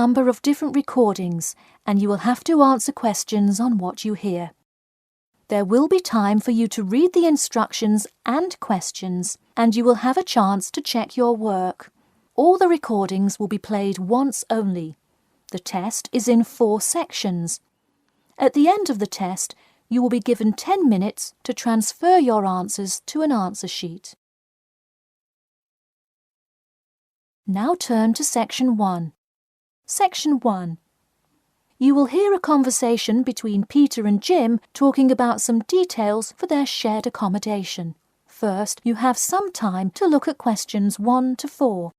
number of different recordings, and you will have to answer questions on what you hear. There will be time for you to read the instructions and questions, and you will have a chance to check your work. All the recordings will be played once only. The test is in 4 sections. At the end of the test, you will be given 10 minutes to transfer your answers to an answer sheet. Now turn to Section 1. Section 1. You will hear a conversation between Peter and Jim talking about some details for their shared accommodation. First, you have some time to look at questions 1 to 4.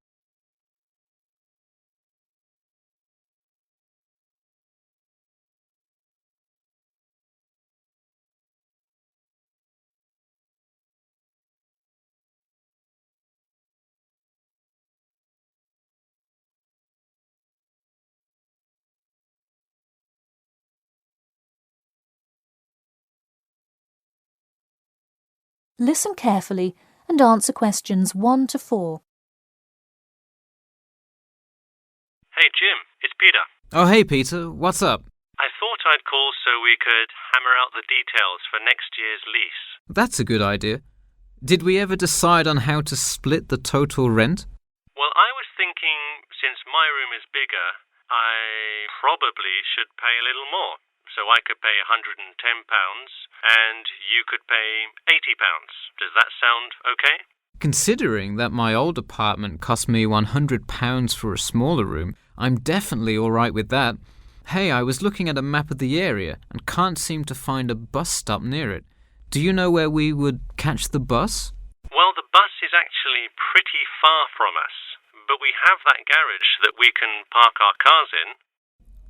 Listen carefully and answer questions 1 to 4. Hey Jim, it's Peter. Oh hey Peter, what's up? I thought I'd call so we could hammer out the details for next year's lease. That's a good idea. Did we ever decide on how to split the total rent? Well, I was thinking since my room is bigger, I probably should pay a little more. So I could pay £110 and you could pay £80. Does that sound okay? Considering that my old apartment cost me £100 for a smaller room, I'm definitely all right with that. Hey, I was looking at a map of the area and can't seem to find a bus stop near it. Do you know where we would catch the bus? Well, the bus is actually pretty far from us, but we have that garage that we can park our cars in.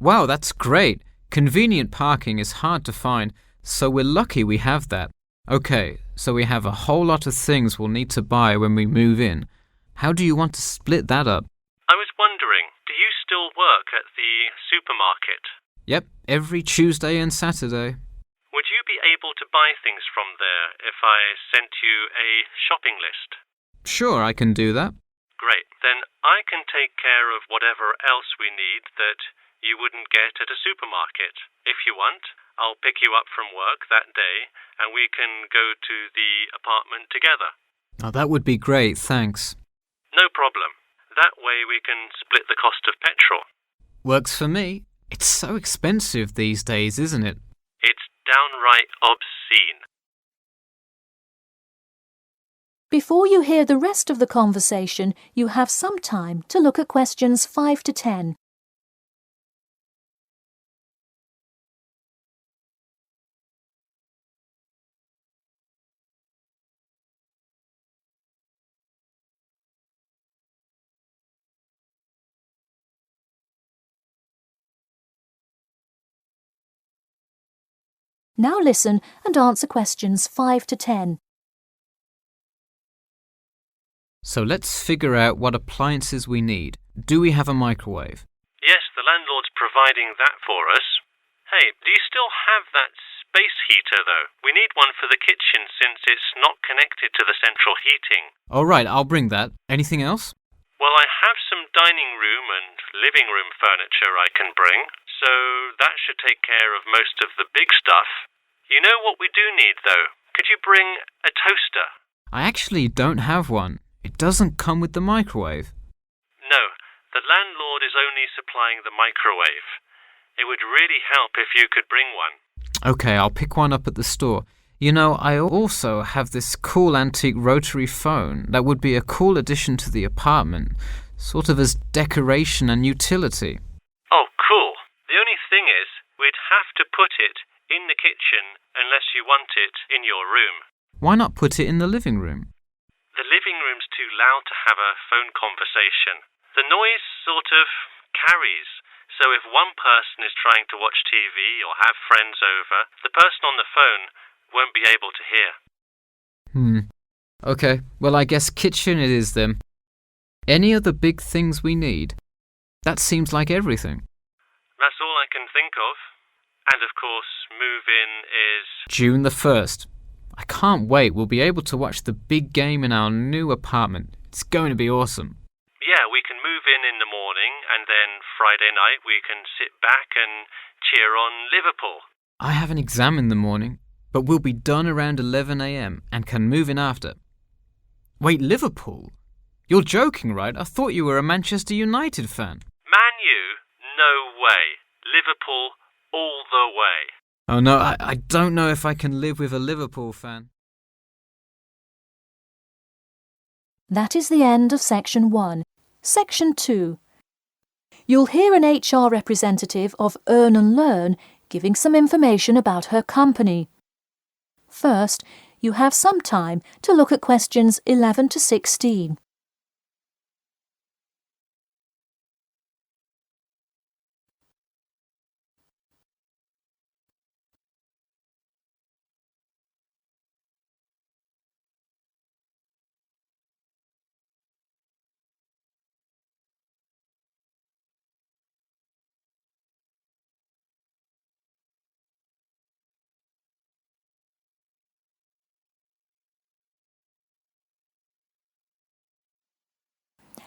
Wow, that's great. Convenient parking is hard to find, so we're lucky we have that. Okay, so we have a whole lot of things we'll need to buy when we move in. How do you want to split that up? I was wondering, do you still work at the supermarket? Yep, every Tuesday and Saturday. Would you be able to buy things from there if I sent you a shopping list? Sure, I can do that. Great, then I can take care of whatever else we need that you wouldn't get at a supermarket. If you want, I'll pick you up from work that day and we can go to the apartment together. Oh, that would be great, thanks. No problem. That way we can split the cost of petrol. Works for me. It's so expensive these days, isn't it? It's downright obscene. Before you hear the rest of the conversation, you have some time to look at questions 5 to 10. Now listen and answer questions 5 to 10. So let's figure out what appliances we need. Do we have a microwave? Yes, the landlord's providing that for us. Hey, do you still have that space heater though? We need one for the kitchen since it's not connected to the central heating. All right, I'll bring that. Anything else? Well, I have some dining room and living room furniture I can bring, so that should take care of most of the big stuff. You know what we do need, though? Could you bring a toaster? I actually don't have one. It doesn't come with the microwave. No, the landlord is only supplying the microwave. It would really help if you could bring one. Okay, I'll pick one up at the store. You know, I also have this cool antique rotary phone that would be a cool addition to the apartment, sort of as decoration and utility. Oh, cool. The only thing is, we'd have to put it in the kitchen unless you want it in your room. Why not put it in the living room? The living room's too loud to have a phone conversation. The noise sort of carries, so if one person is trying to watch TV or have friends over, the person on the phone won't be able to hear. Okay, well I guess kitchen it is then. Any other big things we need? That seems like everything. That's all I can think of. And of course, move-in is June the 1st. I can't wait. We'll be able to watch the big game in our new apartment. It's going to be awesome. Yeah, we can move in the morning and then Friday night we can sit back and cheer on Liverpool. I have an exam in the morning, but we'll be done around 11 a.m. and can move in after. Wait, Liverpool? You're joking, right? I thought you were a Manchester United fan. Man U? No way. Liverpool all the way. Oh no, I don't know if I can live with a Liverpool fan. That is the end of Section 1. Section 2. You'll hear an HR representative of Earn and Learn giving some information about her company. First, you have some time to look at questions 11 to 16.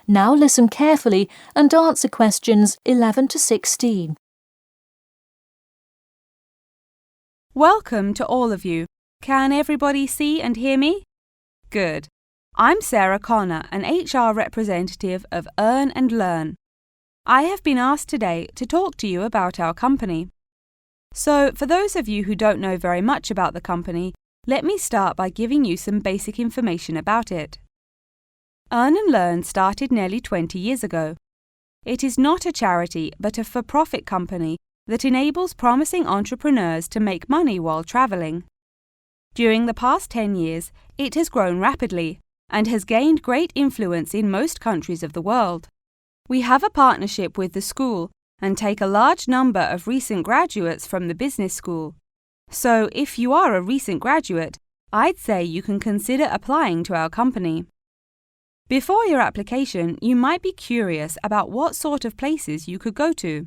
Now listen carefully and answer questions 11 to 16. Welcome to all of you. Can everybody see and hear me? Good. I'm Sarah Connor, an HR representative of Earn and Learn. I have been asked today to talk to you about our company. So, for those of you who don't know very much about the company, let me start by giving you some basic information about it. Earn and Learn started nearly 20 years ago. It is not a charity but a for-profit company that enables promising entrepreneurs to make money while travelling. During the past 10 years, it has grown rapidly and has gained great influence in most countries of the world. We have a partnership with the school and take a large number of recent graduates from the business school. So, if you are a recent graduate, I'd say you can consider applying to our company. Before your application, you might be curious about what sort of places you could go to.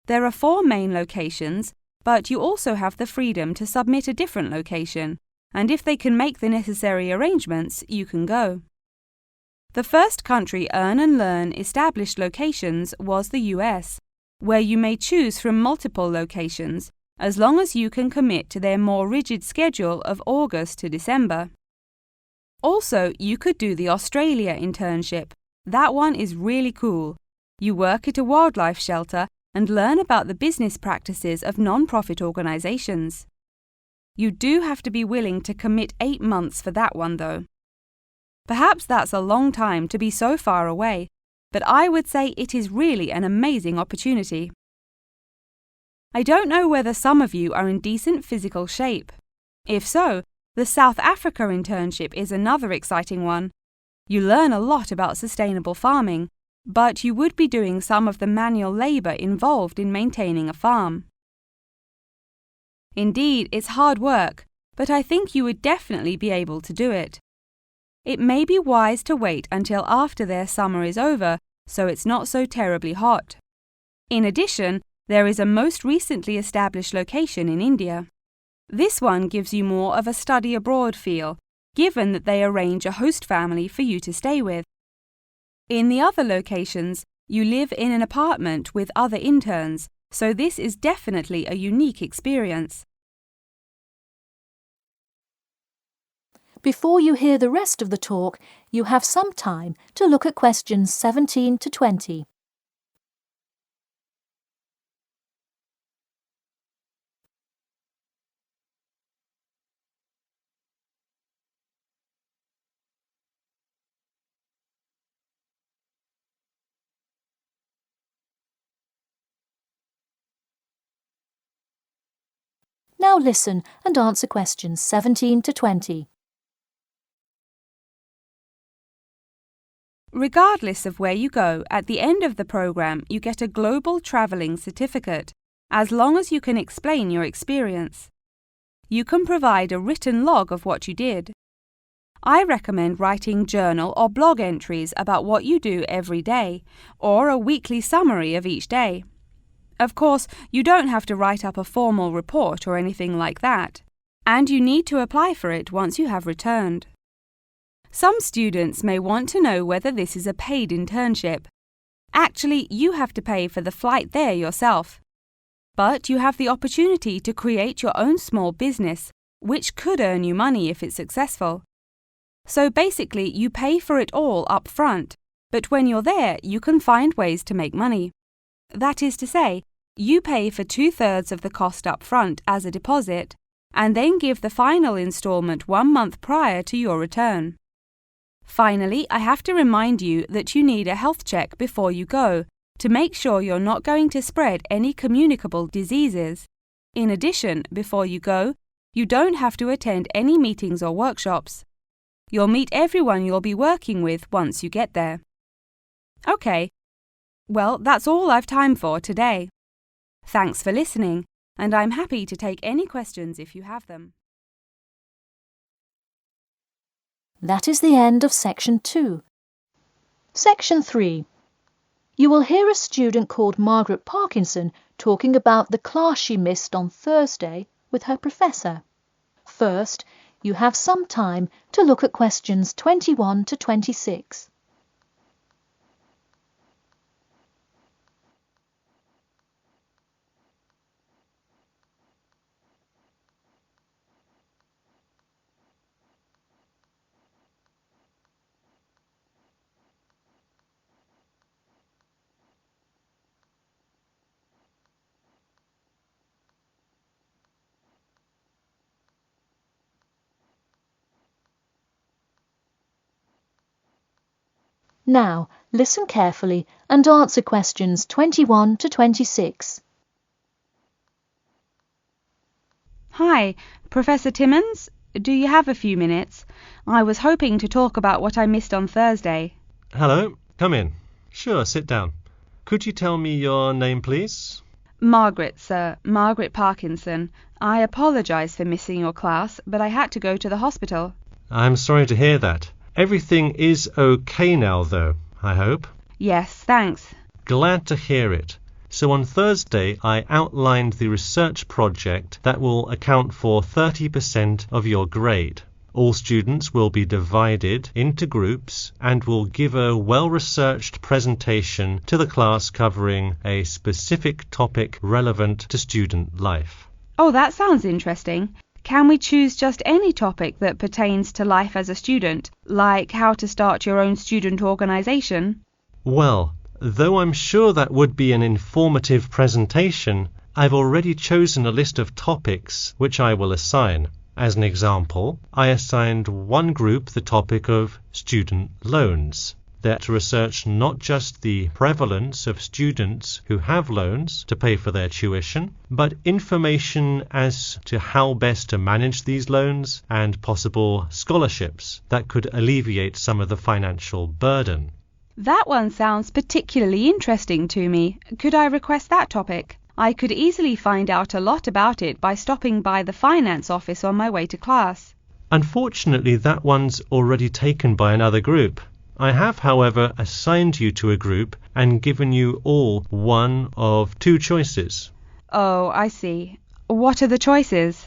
There are 4 main locations, but you also have the freedom to submit a different location, and if they can make the necessary arrangements, you can go. The first country Earn and Learn established locations was the US, where you may choose from multiple locations, as long as you can commit to their more rigid schedule of August to December. Also, you could do the Australia internship. That one is really cool. You work at a wildlife shelter and learn about the business practices of non-profit organisations. You do have to be willing to commit 8 months for that one, though. Perhaps that's a long time to be so far away, but I would say it is really an amazing opportunity. I don't know whether some of you are in decent physical shape. If so, the South Africa internship is another exciting one. You learn a lot about sustainable farming, but you would be doing some of the manual labour involved in maintaining a farm. Indeed, it's hard work, but I think you would definitely be able to do it. It may be wise to wait until after their summer is over, so it's not so terribly hot. In addition, there is a most recently established location in India. This one gives you more of a study abroad feel, given that they arrange a host family for you to stay with. In the other locations, you live in an apartment with other interns, so this is definitely a unique experience. Before you hear the rest of the talk, you have some time to look at questions 17 to 20. Now listen and answer questions 17 to 20. Regardless of where you go, at the end of the program you get a global travelling certificate, as long as you can explain your experience. You can provide a written log of what you did. I recommend writing journal or blog entries about what you do every day, or a weekly summary of each day. Of course, you don't have to write up a formal report or anything like that, and you need to apply for it once you have returned. Some students may want to know whether this is a paid internship. Actually, you have to pay for the flight there yourself. But you have the opportunity to create your own small business, which could earn you money if it's successful. So basically, you pay for it all up front, but when you're there, you can find ways to make money. That is to say, you pay for 2/3 of the cost up front as a deposit, and then give the final installment 1 month prior to your return. Finally, I have to remind you that you need a health check before you go to make sure you're not going to spread any communicable diseases. In addition, before you go, you don't have to attend any meetings or workshops. You'll meet everyone you'll be working with once you get there. Okay, well, that's all I've time for today. Thanks for listening, and I'm happy to take any questions if you have them. That is the end of Section 2. Section 3. You will hear a student called Margaret Parkinson talking about the class she missed on Thursday with her professor. First, you have some time to look at questions 21 to 26. Now, listen carefully and answer questions 21 to 26. Hi, Professor Timmons. Do you have a few minutes? I was hoping to talk about what I missed on Thursday. Hello, come in. Sure, sit down. Could you tell me your name, please? Margaret, sir. Margaret Parkinson. I apologise for missing your class, but I had to go to the hospital. I'm sorry to hear that. Everything is okay now, though, I hope? Yes, thanks. Glad to hear it. So on Thursday, I outlined the research project that will account for 30% of your grade. All students will be divided into groups and will give a well-researched presentation to the class covering a specific topic relevant to student life. Oh, that sounds interesting. Can we choose just any topic that pertains to life as a student, like how to start your own student organisation? Well, though I'm sure that would be an informative presentation, I've already chosen a list of topics which I will assign. As an example, I assigned one group the topic of student loans. They're to research not just the prevalence of students who have loans to pay for their tuition, but information as to how best to manage these loans and possible scholarships that could alleviate some of the financial burden. That one sounds particularly interesting to me. Could I request that topic? I could easily find out a lot about it by stopping by the finance office on my way to class. Unfortunately, that one's already taken by another group. I have, however, assigned you to a group and given you all one of two choices. Oh, I see. What are the choices?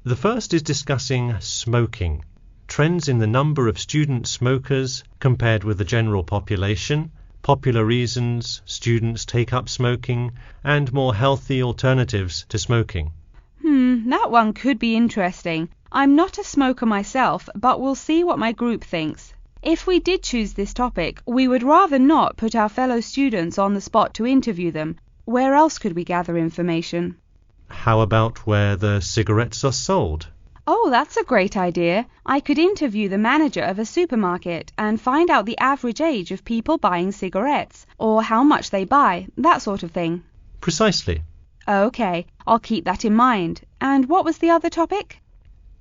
The first is discussing smoking, trends in the number of student smokers compared with the general population, popular reasons students take up smoking, and more healthy alternatives to smoking. That one could be interesting. I'm not a smoker myself, but we'll see what my group thinks. If we did choose this topic, we would rather not put our fellow students on the spot to interview them. Where else could we gather information? How about where the cigarettes are sold? Oh, that's a great idea. I could interview the manager of a supermarket and find out the average age of people buying cigarettes, or how much they buy, that sort of thing. Precisely. Okay, I'll keep that in mind. And what was the other topic?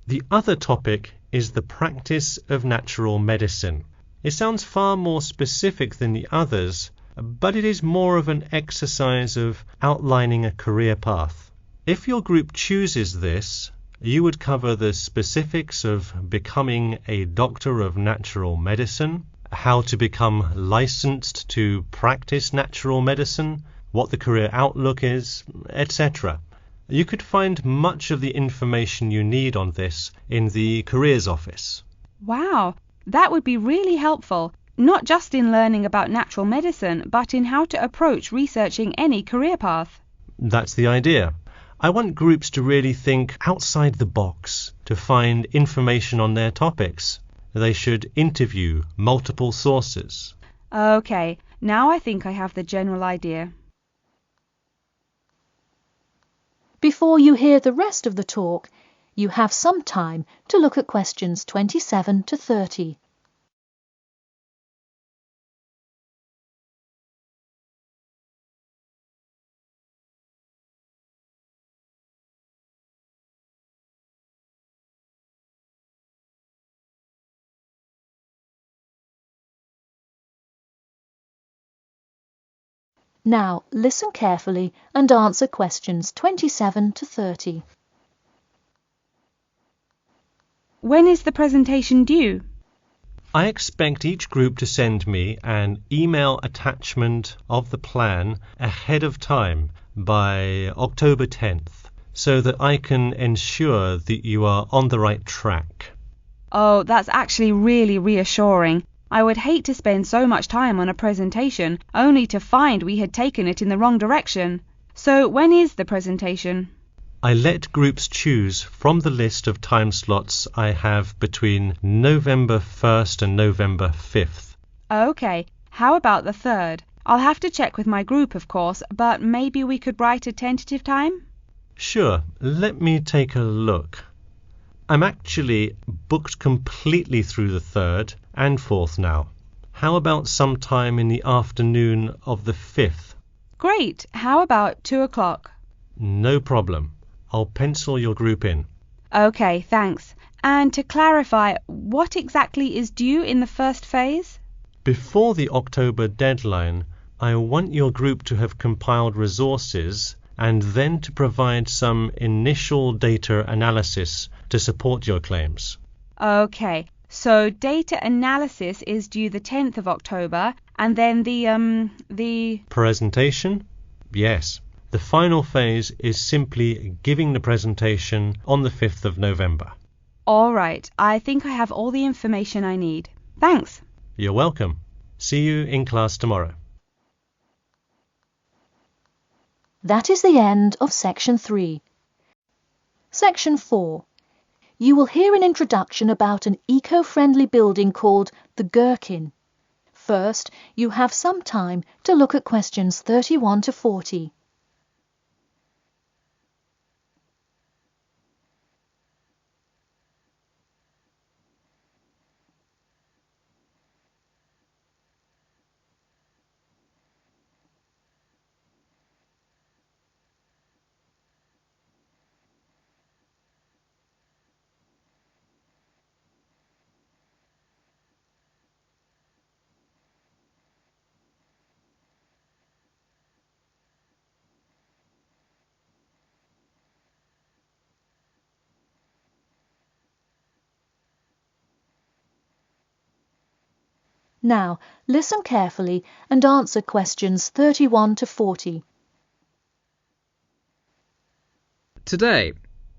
The other topic is the practice of natural medicine. It sounds far more specific than the others, but it is more of an exercise of outlining a career path. If your group chooses this, you would cover the specifics of becoming a doctor of natural medicine, how to become licensed to practice natural medicine, what the career outlook is, etc. You could find much of the information you need on this in the careers office. Wow, that would be really helpful. not just in learning about natural medicine, but in how to approach researching any career path. That's the idea. I want groups to really think outside the box to find information on their topics. They should interview multiple sources. Okay, now I think I have the general idea. Before you hear the rest of the talk, you have some time to look at questions 27 to 30. Now listen carefully and answer questions 27 to 30. When is the presentation due? I expect each group to send me an email attachment of the plan ahead of time by October 10th, so that I can ensure that you are on the right track. Oh, that's actually really reassuring. I would hate to spend so much time on a presentation only to find we had taken it in the wrong direction. So when is the presentation? I let groups choose from the list of time slots I have between November 1st and November 5th. Okay, how about the 3rd? I'll have to check with my group, of course, but maybe we could write a tentative time? Sure, let me take a look. I'm actually booked completely through the 3rd and 4th now. How about sometime in the afternoon of the 5th? Great, how about 2 o'clock? No problem. I'll pencil your group in. Okay, thanks. And to clarify, what exactly is due in the first phase? Before the October deadline, I want your group to have compiled resources and then to provide some initial data analysis to support your claims. Okay, so data analysis is due the 10th of October, and then the Presentation? Yes. The final phase is simply giving the presentation on the 5th of November. All right, I think I have all the information I need. Thanks. You're welcome. See you in class tomorrow. That is the end of Section 3. Section 4. You will hear an introduction about an eco-friendly building called the Gherkin. First, you have some time to look at questions 31 to 40. Now, listen carefully and answer questions 31 to 40. Today,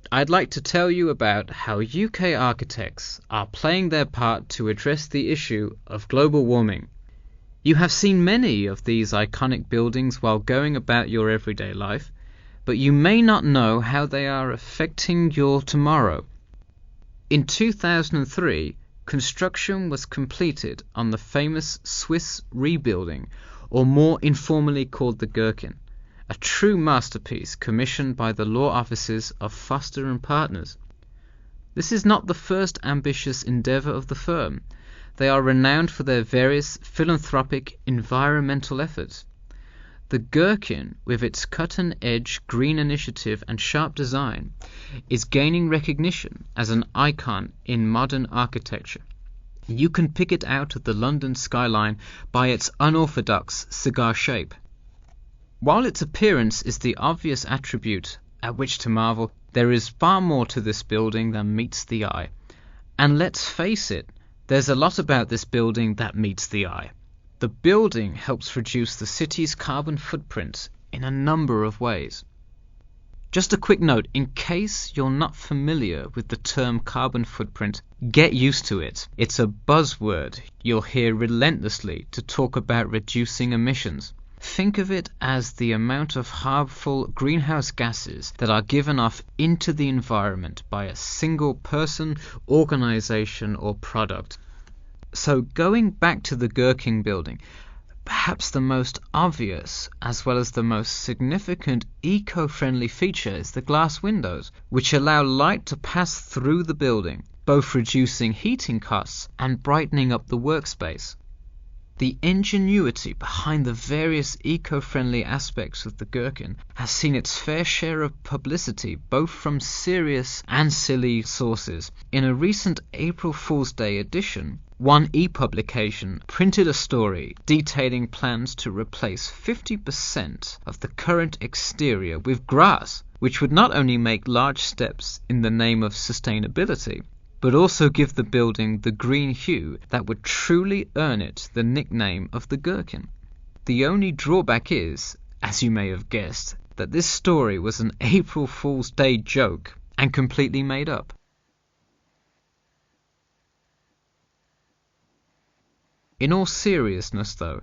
I'd like to tell you about how UK architects are playing their part to address the issue of global warming. You have seen many of these iconic buildings while going about your everyday life, but you may not know how they are affecting your tomorrow. In 2003, construction was completed on the famous Swiss rebuilding, or more informally called the Gherkin, a true masterpiece commissioned by the law offices of Foster and Partners. This is not the first ambitious endeavour of the firm. They are renowned for their various philanthropic environmental efforts. The Gherkin, with its cut-and-edge green initiative and sharp design, is gaining recognition as an icon in modern architecture. You can pick it out of the London skyline by its unorthodox cigar shape. While its appearance is the obvious attribute at which to marvel, there is far more to this building than meets the eye. And let's face it, there's a lot about this building that meets the eye. The building helps reduce the city's carbon footprint in a number of ways. Just a quick note, in case you're not familiar with the term carbon footprint, get used to it. It's a buzzword you'll hear relentlessly to talk about reducing emissions. Think of it as the amount of harmful greenhouse gases that are given off into the environment by a single person, organization, or product. So going back to the Gherkin building, perhaps the most obvious as well as the most significant eco-friendly feature is the glass windows, which allow light to pass through the building, both reducing heating costs and brightening up the workspace. The ingenuity behind the various eco-friendly aspects of the Gherkin has seen its fair share of publicity both from serious and silly sources. In a recent April Fool's Day edition, one e-publication printed a story detailing plans to replace 50% of the current exterior with grass, which would not only make large steps in the name of sustainability, but also give the building the green hue that would truly earn it the nickname of the Gherkin. The only drawback is, as you may have guessed, that this story was an April Fool's Day joke and completely made up. In all seriousness though,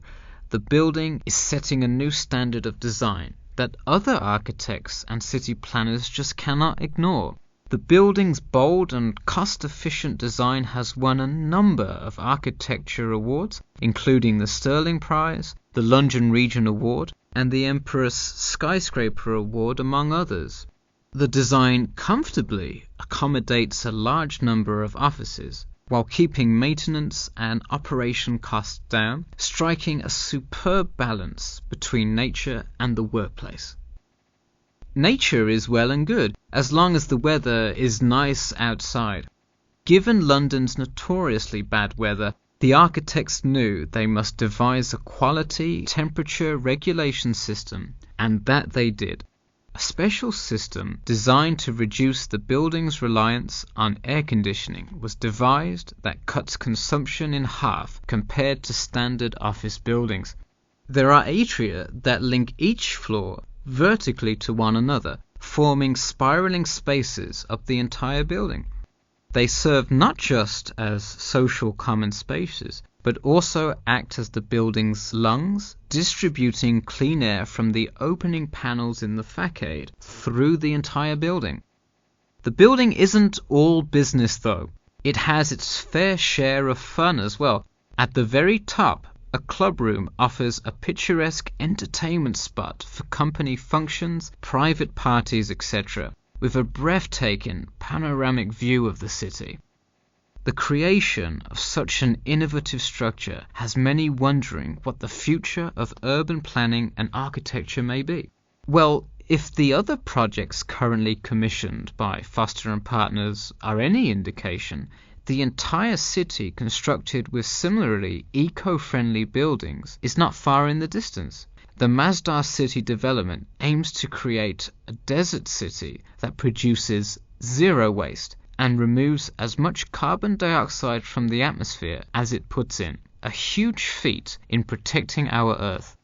the building is setting a new standard of design that other architects and city planners just cannot ignore. The building's bold and cost-efficient design has won a number of architecture awards, including the Stirling Prize, the London Region Award, and the Empress Skyscraper Award, among others. The design comfortably accommodates a large number of offices, while keeping maintenance and operation costs down, striking a superb balance between nature and the workplace. Nature is well and good, as long as the weather is nice outside. Given London's notoriously bad weather, the architects knew they must devise a quality temperature regulation system, and that they did. A special system designed to reduce the building's reliance on air conditioning was devised that cuts consumption in half compared to standard office buildings. There are atria that link each floor vertically to one another, forming spiraling spaces up the entire building. They serve not just as social common spaces, but also act as the building's lungs, distributing clean air from the opening panels in the facade through the entire building. The building isn't all business though. It has its fair share of fun as well. At the very top, a club room offers a picturesque entertainment spot for company functions, private parties, etc., with a breathtaking panoramic view of the city. The creation of such an innovative structure has many wondering what the future of urban planning and architecture may be. Well, if the other projects currently commissioned by Foster & Partners are any indication, the entire city constructed with similarly eco-friendly buildings is not far in the distance. The Masdar city development aims to create a desert city that produces zero waste and removes as much carbon dioxide from the atmosphere as it puts in, a huge feat in protecting our Earth.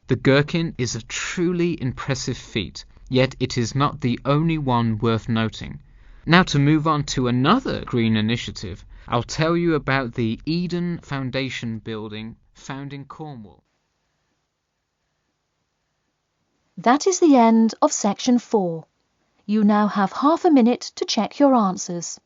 The Gherkin is a truly impressive feat, yet it is not the only one worth noting. Now to move on to another green initiative, I'll tell you about the Eden Foundation building found in Cornwall. That is the end of section 4. You now have half a minute to check your answers.